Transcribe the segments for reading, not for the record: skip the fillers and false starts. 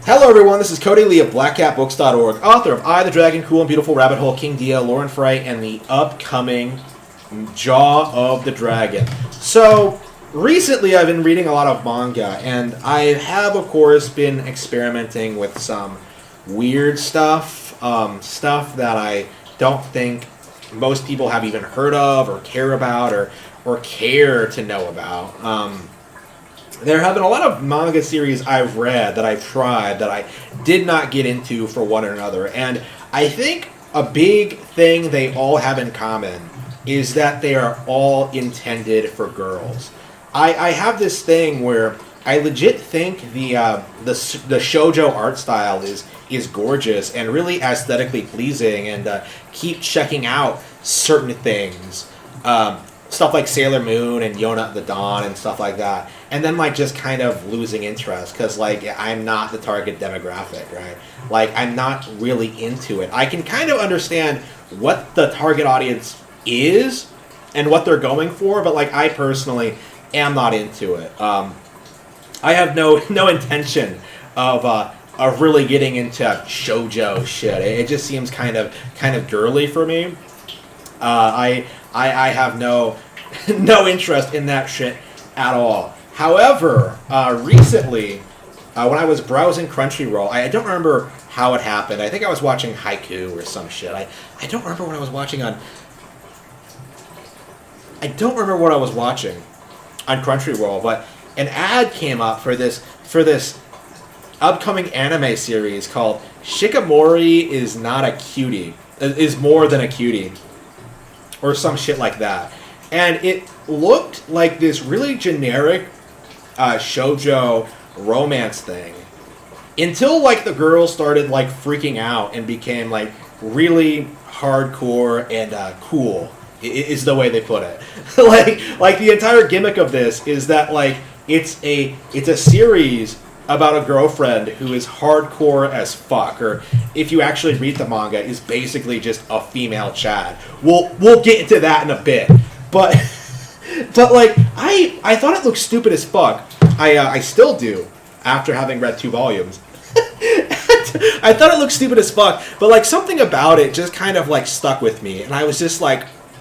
Hello everyone, this is Cody Lee of BlackCatBooks.org, author of I, the Dragon, Cool and Beautiful Rabbit Hole, King Dio, Lauren Frey, and the upcoming Jaw of the Dragon. So, recently I've been reading a lot of manga, and I have, of course, been experimenting with some weird stuff, stuff that I don't think most people have even heard of, or care about, or care to know about. There have been a lot of manga series I've read that I've tried that I did not get into for one or another. And I think a big thing they all have in common is that they are all intended for girls. I have this thing where I legit think the shoujo art style is gorgeous and really aesthetically pleasing, and keep checking out certain things. Stuff like Sailor Moon and Yona the Dawn and stuff like that. And then, just kind of losing interest because, I'm not the target demographic, right? I'm not really into it. I can kind of understand what the target audience is and what they're going for, but, I personally am not into it. I have no intention of really getting into shoujo shit. It just seems kind of girly for me. I have no interest in that shit at all. However, recently, when I was browsing Crunchyroll, I don't remember how it happened. I think I was watching Haiku or some shit. I don't remember what I was watching on... I don't remember what I was watching on Crunchyroll, but an ad came up for this upcoming anime series called Shikimori is not a cutie. Is more than a cutie. Or some shit like that. And it looked like this really generic shoujo romance thing. Until, the girls started, freaking out and became, really hardcore and cool, is the way they put it. The entire gimmick of this is that, it's a series about a girlfriend who is hardcore as fuck, or if you actually read the manga, is basically just a female Chad. We'll get into that in a bit, but I thought it looked stupid as fuck. I still do after having read 2 volumes. I thought it looked stupid as fuck, but something about it just kind of stuck with me, and I was just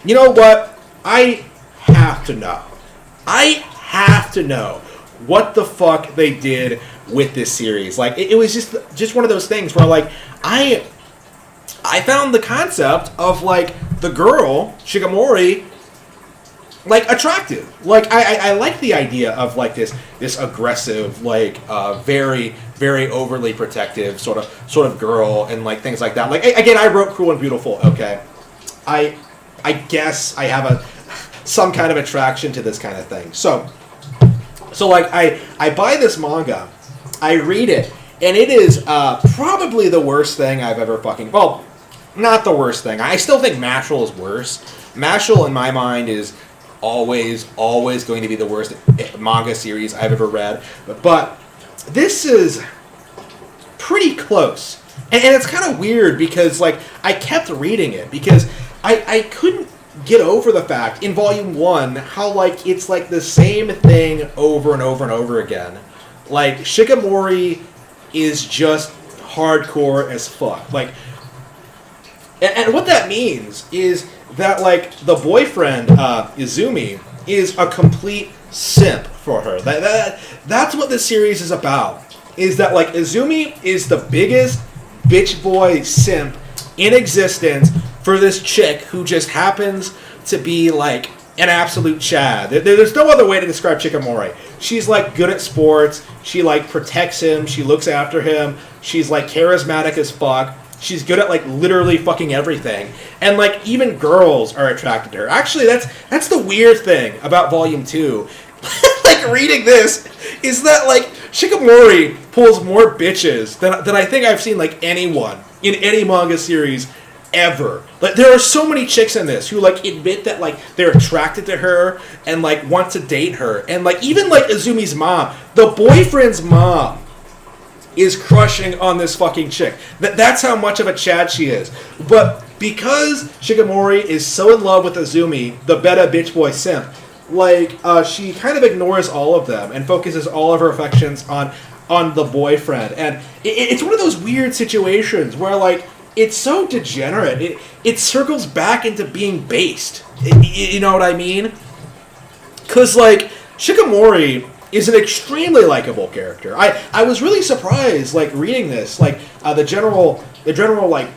you know what? I have to know. I have to know what the fuck they did with this series. It was just one of those things where I found the concept of the girl Shikimori attractive. I like the idea of this aggressive, very very overly protective sort of girl, and things like that. Again, I wrote Cruel and Beautiful. Okay, I guess I have some kind of attraction to this kind of thing. So I buy this manga, I read it, and it is probably the worst thing I've ever fucking... Well, not the worst thing. I still think Mashal is worse. Mashal, in my mind, is always going to be the worst manga series I've ever read. But this is pretty close. And it's kind of weird because, I kept reading it because I couldn't get over the fact in volume 1 how it's the same thing over and over and over again. Shikimori is just hardcore as fuck. And what that means is that the boyfriend Izumi is a complete simp for her. That's what this series is about. Is that Izumi is the biggest bitch boy simp in existence for this chick who just happens to be an absolute Chad. There's no other way to describe Shikimori. She's good at sports. She protects him. She looks after him. She's charismatic as fuck. She's good at literally fucking everything. And even girls are attracted to her. Actually, that's the weird thing about volume 2. Reading this is that Shikimori pulls more bitches than I think I've seen anyone in any manga series ever. There are so many chicks in this who admit that they're attracted to her and want to date her, and even Izumi's mom, the boyfriend's mom, is crushing on this fucking chick. That's how much of a Chad she is. But because Shikimori is so in love with Izumi, the beta bitch boy simp, she kind of ignores all of them and focuses all of her affections on on the boyfriend, and it's one of those weird situations where like it's so degenerate. It circles back into being based. You know what I mean? Because like Shikimori is an extremely likable character. I was really surprised like reading this. Like the general like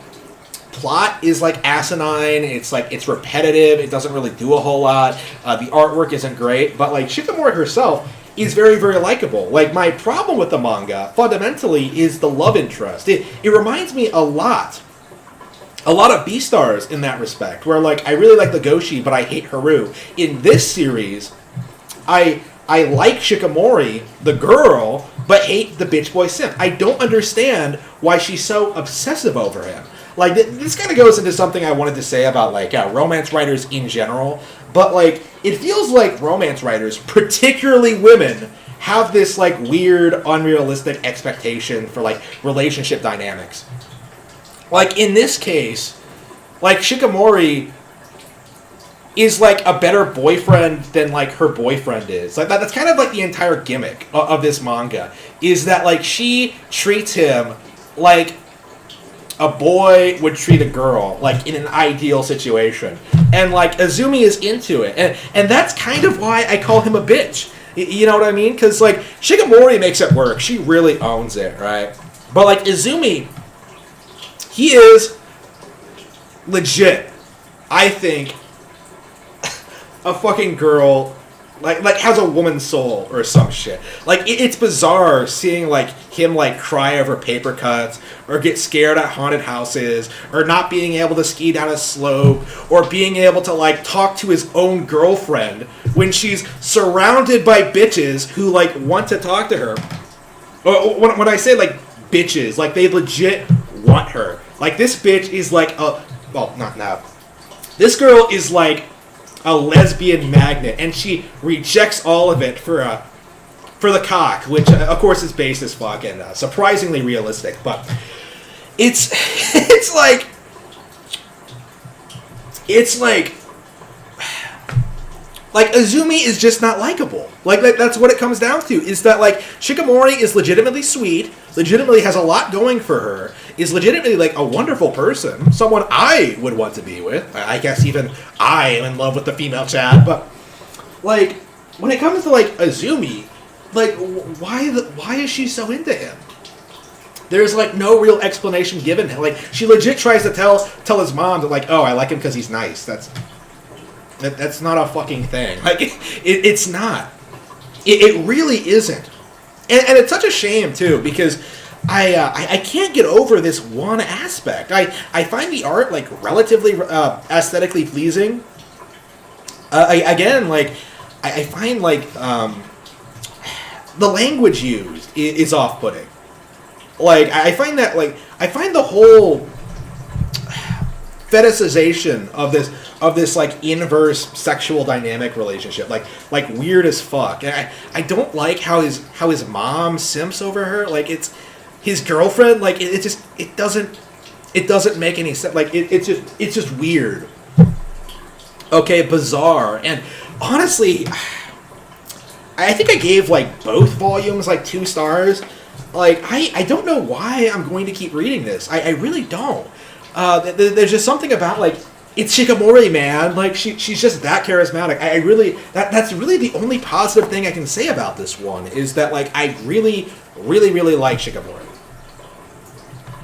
plot is like asinine. It's like it's repetitive. It doesn't really do a whole lot. The artwork isn't great, but like Shikimori herself is very, very likable. Like, my problem with the manga, fundamentally, is the love interest. It reminds me a lot of Beastars in that respect, where, like, I really like Legoshi, but I hate Haru. In this series, I like Shikimori, the girl, but hate the bitch boy simp. I don't understand why she's so obsessive over him. Like, this kind of goes into something I wanted to say about, like, romance writers in general. But, like, it feels like romance writers, particularly women, have this, like, weird, unrealistic expectation for, like, relationship dynamics. Like, in this case, like, Shikimori is, like, a better boyfriend than, like, her boyfriend is. Like, that's kind of, like, the entire gimmick of this manga. Is that, like, she treats him like a boy would treat a girl, like, in an ideal situation. And, like, Azumi is into it. And that's kind of why I call him a bitch. You know what I mean? Because, like, Shikimori makes it work. She really owns it, right? But, like, Azumi, he is legit, I think, a fucking girl, like has a woman's soul or some shit. Like, it's bizarre seeing, like, him, like, cry over paper cuts, or get scared at haunted houses, or not being able to ski down a slope, or being able to, like, talk to his own girlfriend when she's surrounded by bitches who, like, want to talk to her. When I say, like, bitches, like, they legit want her. Like, this bitch is, like, well, not now. This girl is, like, a lesbian magnet, and she rejects all of it for the cock, which of course is based as fuck and surprisingly realistic. But it's like Azumi is just not likable. Like that's what it comes down to. Is that like Shikimori is legitimately sweet, legitimately has a lot going for her, is legitimately like a wonderful person, someone I would want to be with. I guess even I am in love with the female Chad, but like when it comes to like Azumi, like why is she so into him? There's like no real explanation given. Like she legit tries to tell his mom that like, oh, I like him because he's nice. That's not a fucking thing. Like it's not. It really isn't. And it's such a shame too, because I can't get over this one aspect. I find the art like relatively aesthetically pleasing. I find like the language used is off-putting. Like I find the whole fetishization of this like inverse sexual dynamic relationship like weird as fuck. And I don't like how his mom simps over her. Like it's his girlfriend. Like it doesn't make any sense. Like it's just weird. Okay, bizarre. And honestly, I think I gave like both volumes like 2 stars. Like I don't know why I'm going to keep reading this. I really don't. There's just something about like it's Shikimori, man. Like she's just that charismatic. I really that's really the only positive thing I can say about this one is that like I really like Shikimori.